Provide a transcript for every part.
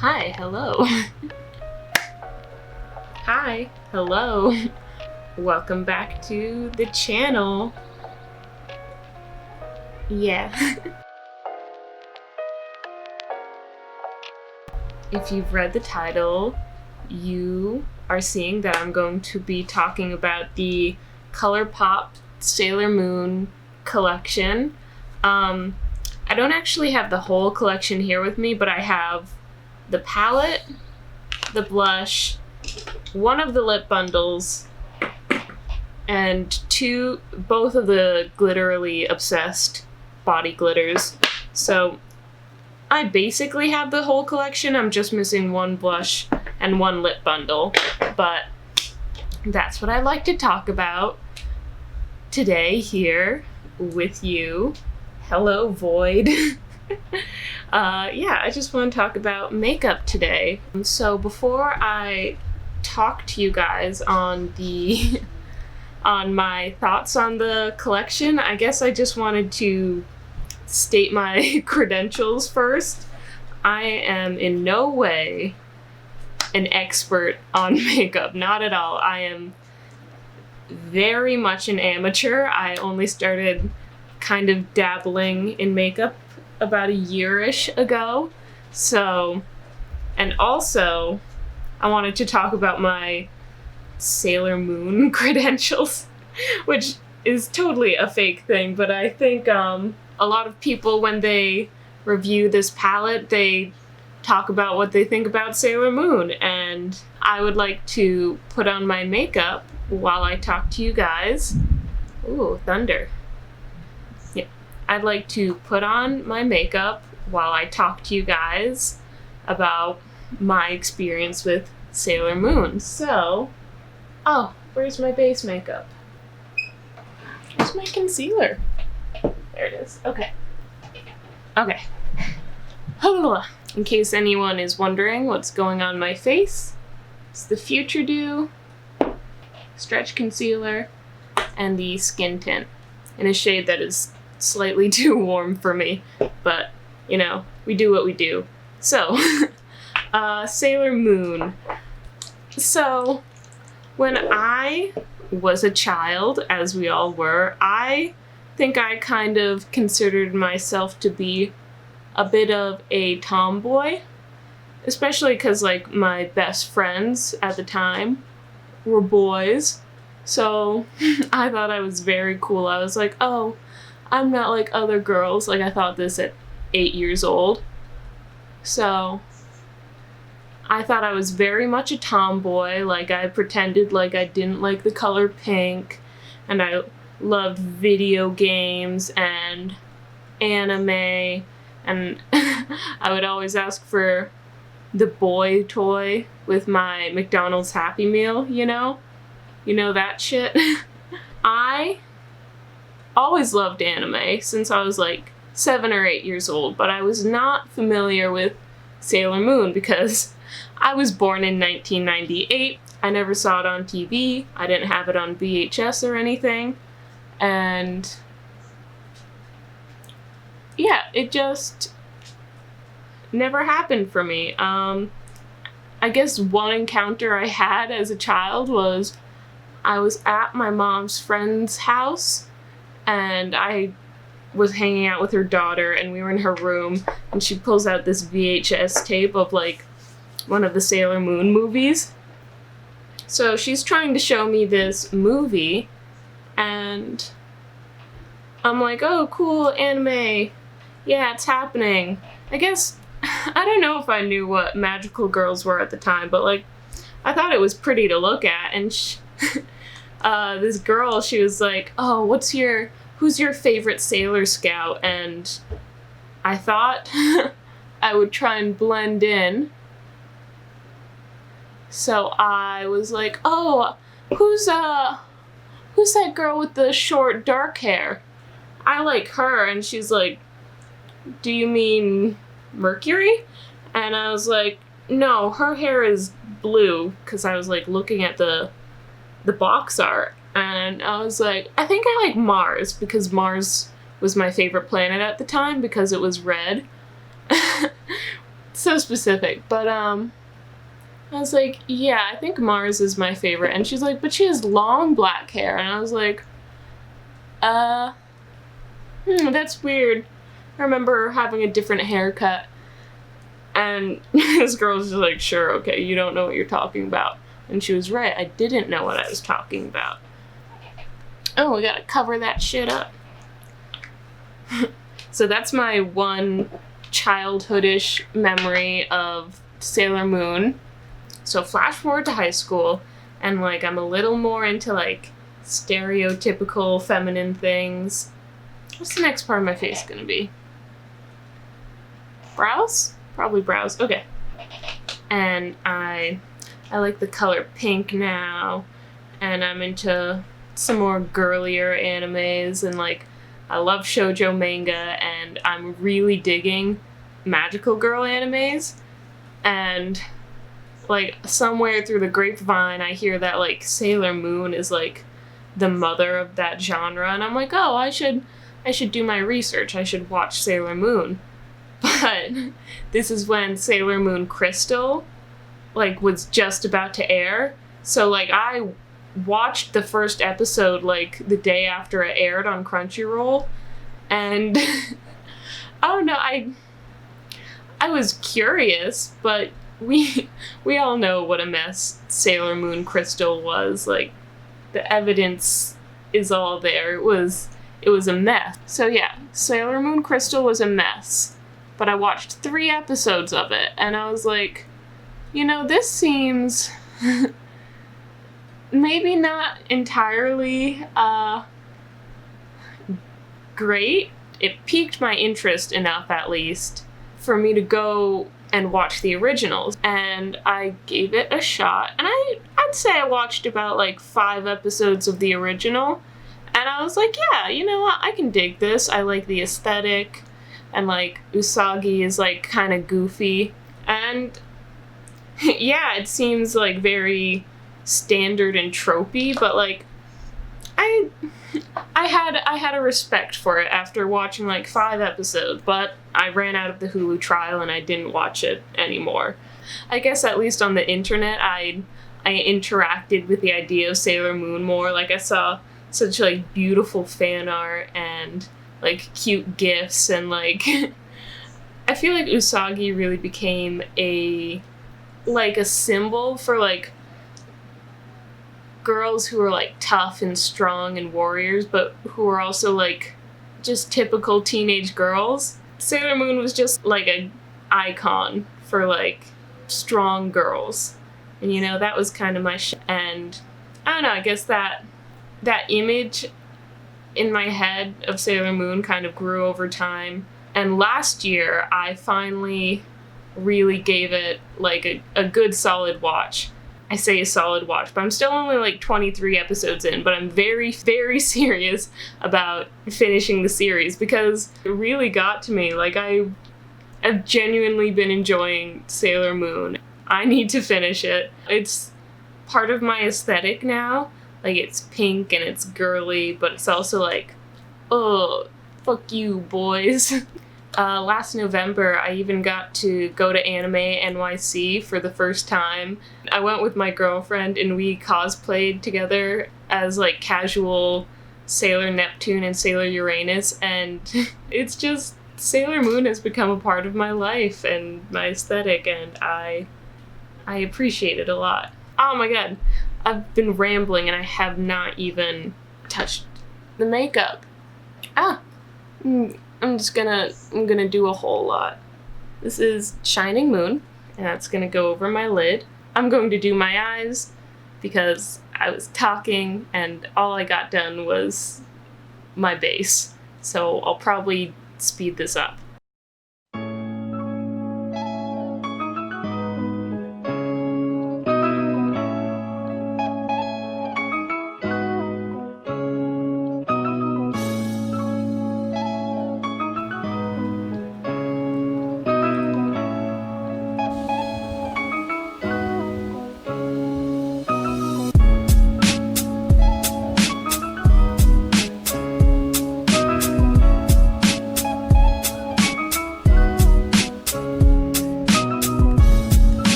Hi, hello. Hi, hello. Welcome back to the channel. Yeah. If you've read the title, you are seeing that I'm going to be talking about the ColourPop Sailor Moon collection. I don't actually have the whole collection here with me, but I have the palette, the blush, one of the lip bundles, and both of the glitterily obsessed body glitters. So I basically have the whole collection. I'm just missing one blush and one lip bundle, but that's what I like to talk about today here with you. Hello, Void. Yeah, I just want to talk about makeup today. So before I talk to you guys on my thoughts on the collection, I guess I just wanted to state my credentials first. I am in no way an expert on makeup, not at all. I am very much an amateur. I only started kind of dabbling in makeup about a year-ish ago. So, and also, I wanted to talk about my Sailor Moon credentials, which is totally a fake thing, but I think a lot of people, when they review this palette, they talk about what they think about Sailor Moon, and I would like to put on my makeup while I talk to you guys. Ooh, thunder. Yeah, I'd like to put on my makeup while I talk to you guys about my experience with Sailor Moon. So, oh, where's my base makeup? Where's my concealer? There it is. Okay. Okay. In case anyone is wondering what's going on my face, it's the Future Dew Stretch Concealer and the Skin Tint in a shade that is slightly too warm for me, but, you know, we do what we do. So, Sailor Moon. So, when I was a child, as we all were, I think I kind of considered myself to be a bit of a tomboy, especially because, like, my best friends at the time were boys. So I thought I was very cool. I was like, oh, I'm not like other girls. Like, I thought this at 8 years old. So I thought I was very much a tomboy. Like, I pretended like I didn't like the color pink, and I loved video games and anime, and I would always ask for the boy toy with my McDonald's Happy Meal, you know? You know that shit? I always loved anime since I was like 7 or 8 years old, but I was not familiar with Sailor Moon because I was born in 1998. I never saw it on TV. I didn't have it on VHS or anything. And yeah, it just never happened for me. I guess one encounter I had as a child was I was at my mom's friend's house, and I was hanging out with her daughter, and we were in her room, and she pulls out this VHS tape of, like, one of the Sailor Moon movies. So she's trying to show me this movie, and I'm like, oh, cool, anime. Yeah, it's happening. I guess, I don't know if I knew what magical girls were at the time, but, like, I thought it was pretty to look at, and this girl, she was like, oh, who's your favorite Sailor Scout? And I thought I would try and blend in. So I was like, oh, who's that girl with the short dark hair? I like her. And she's like, do you mean Mercury? And I was like, no, her hair is blue, because I was like looking at the box art, and I was like, I think I like Mars, because Mars was my favorite planet at the time because it was red. so specific. But I was like, yeah, I think Mars is my favorite. And she's like, but she has long black hair. And I was like, that's weird. I remember having a different haircut. And this girl was just like, sure, okay, you don't know what you're talking about. And she was right, I didn't know what I was talking about. Oh, we gotta cover that shit up. So that's my one childhoodish memory of Sailor Moon. So flash forward to high school, and like I'm a little more into like stereotypical feminine things. What's the next part of my face gonna be? Brows? Probably brows. Okay. And I like the color pink now, and I'm into some more girlier animes, and like I love shoujo manga, and I'm really digging magical girl animes. And like somewhere through the grapevine I hear that like Sailor Moon is like the mother of that genre, and I'm like, oh, I should do my research. I should watch Sailor Moon. But this is when Sailor Moon Crystal like was just about to air. So like I watched the first episode like the day after it aired on Crunchyroll, and I don't know, I was curious, but we all know what a mess Sailor Moon Crystal was. Like the evidence is all there. It was a mess. So yeah, Sailor Moon Crystal was a mess. But I watched 3 episodes of it, and I was like, you know, this seems maybe not entirely great. It piqued my interest enough, at least, for me to go and watch the originals. And I gave it a shot, and I'd say I watched about like 5 episodes of the original, and I was like, yeah, you know what, I can dig this. I like the aesthetic. And like Usagi is like kind of goofy, and yeah, it seems like very standard and tropey, but like I had a respect for it after watching like 5 episodes, but I ran out of the Hulu trial and I didn't watch it anymore. I guess at least on the internet I interacted with the idea of Sailor Moon more. Like I saw such like beautiful fan art and like cute gifs, and like I feel like Usagi really became a symbol for like girls who are like tough and strong and warriors, but who are also like just typical teenage girls. Sailor Moon was just like an icon for like strong girls, and you know, that was kind of my and I don't know, I guess that image in my head of Sailor Moon kind of grew over time. And last year, I finally really gave it like a good solid watch. I say a solid watch, but I'm still only like 23 episodes in, but I'm very, very serious about finishing the series because it really got to me. Like I've genuinely been enjoying Sailor Moon. I need to finish it. It's part of my aesthetic now. Like, it's pink and it's girly, but it's also like, oh, fuck you, boys. Last November, I even got to go to Anime NYC for the first time. I went with my girlfriend and we cosplayed together as like casual Sailor Neptune and Sailor Uranus, and it's just, Sailor Moon has become a part of my life and my aesthetic, and I appreciate it a lot. Oh my god. I've been rambling and I have not even touched the makeup. I'm gonna do a whole lot. This is Shining Moon, and that's gonna go over my lid. I'm going to do my eyes because I was talking and all I got done was my base. So I'll probably speed this up.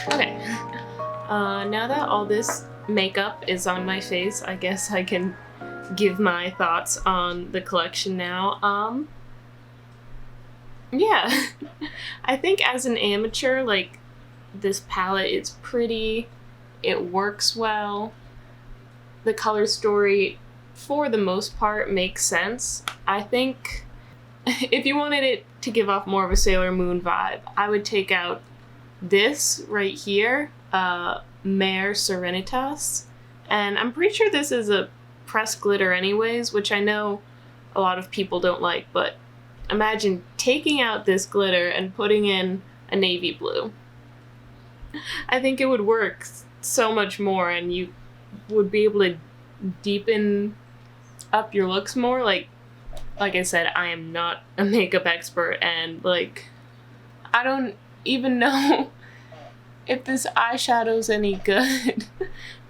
Okay. Now that all this makeup is on my face, I guess I can give my thoughts on the collection now. Yeah. I think as an amateur, like, this palette is pretty, it works well, the color story, for the most part, makes sense. I think if you wanted it to give off more of a Sailor Moon vibe, I would take out this right here, Mare Serenitas, and I'm pretty sure this is a pressed glitter anyways, which I know a lot of people don't like, but imagine taking out this glitter and putting in a navy blue. I think it would work so much more, and you would be able to deepen up your looks more. Like I said, I am not a makeup expert, and like, I don't even know if this eyeshadow's any good,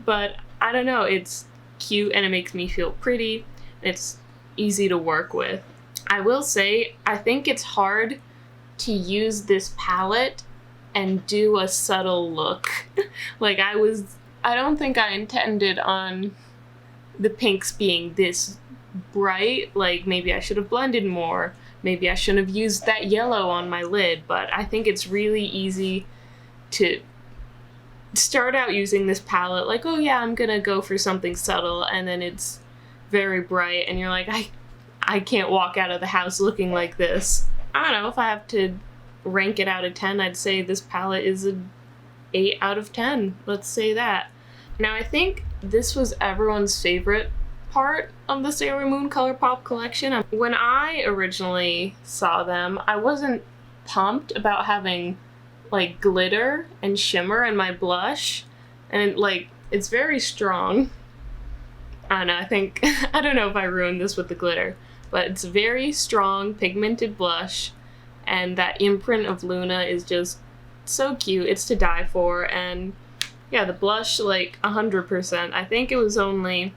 but I don't know, it's cute and it makes me feel pretty. It's easy to work with. I will say, I think it's hard to use this palette and do a subtle look. Like, I don't think I intended on the pinks being this bright. Like, maybe I should have blended more. Maybe I shouldn't have used that yellow on my lid, but I think it's really easy to start out using this palette like, oh yeah, I'm gonna go for something subtle, and then it's very bright, and you're like, I can't walk out of the house looking like this. I don't know, if I have to rank it out of 10, I'd say this palette is an 8 out of 10. Let's say that. Now, I think this was everyone's favorite part of the Sailor Moon ColourPop collection. When I originally saw them, I wasn't pumped about having like glitter and shimmer in my blush, and like, it's very strong. I don't know, I don't know if I ruined this with the glitter, but it's very strong pigmented blush, and that imprint of Luna is just so cute. It's to die for. And yeah, the blush, like 100%. I think it was only,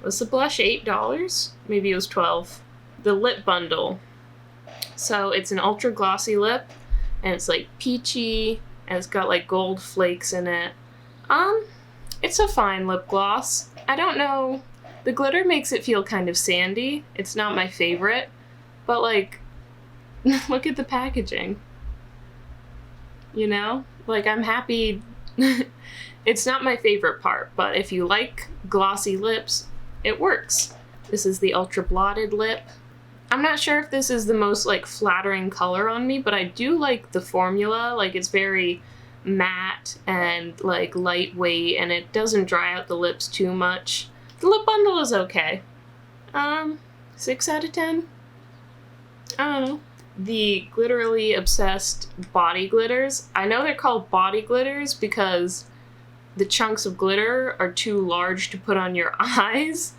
was the blush $8? Maybe it was $12. The lip bundle. So it's an ultra glossy lip, and it's like peachy, and it's got like gold flakes in it. It's a fine lip gloss. I don't know, the glitter makes it feel kind of sandy. It's not my favorite, but like, look at the packaging. You know? Like, I'm happy. It's not my favorite part, but if you like glossy lips, it works. This is the ultra blotted lip. I'm not sure if this is the most like flattering color on me, but I do like the formula. Like, it's very matte and like lightweight, and it doesn't dry out the lips too much. The lip bundle is okay. 6 out of 10? I don't know. The Glitterly Obsessed body glitters. I know they're called body glitters because the chunks of glitter are too large to put on your eyes.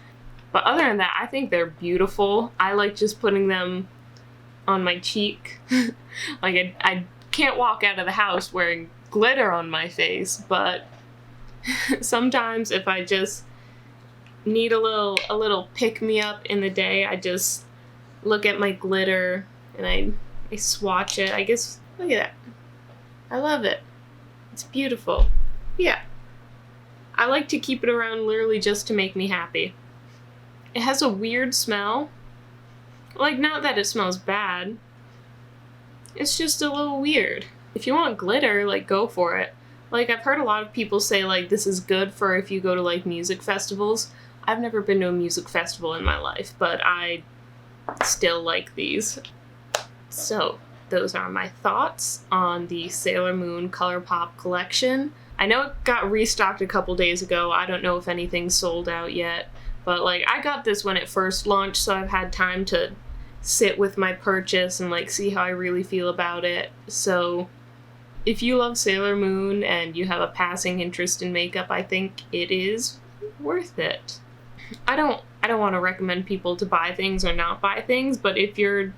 But other than that, I think they're beautiful. I like just putting them on my cheek. Like, I can't walk out of the house wearing glitter on my face, but sometimes if I just need a little pick-me-up in the day, I just look at my glitter and I swatch it. I guess, look at that. I love it. It's beautiful. Yeah. I like to keep it around literally just to make me happy. It has a weird smell. Like, not that it smells bad. It's just a little weird. If you want glitter, like, go for it. Like, I've heard a lot of people say, like, this is good for if you go to, like, music festivals. I've never been to a music festival in my life, but I still like these. So, those are my thoughts on the Sailor Moon ColourPop collection. I know it got restocked a couple days ago. I don't know if anything's sold out yet. But, like, I got this when it first launched, so I've had time to sit with my purchase and, like, see how I really feel about it. So, if you love Sailor Moon and you have a passing interest in makeup, I think it is worth it. I don't want to recommend people to buy things or not buy things, but if you're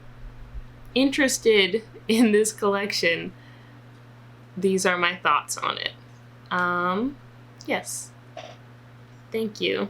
interested in this collection, these are my thoughts on it. Yes. Thank you.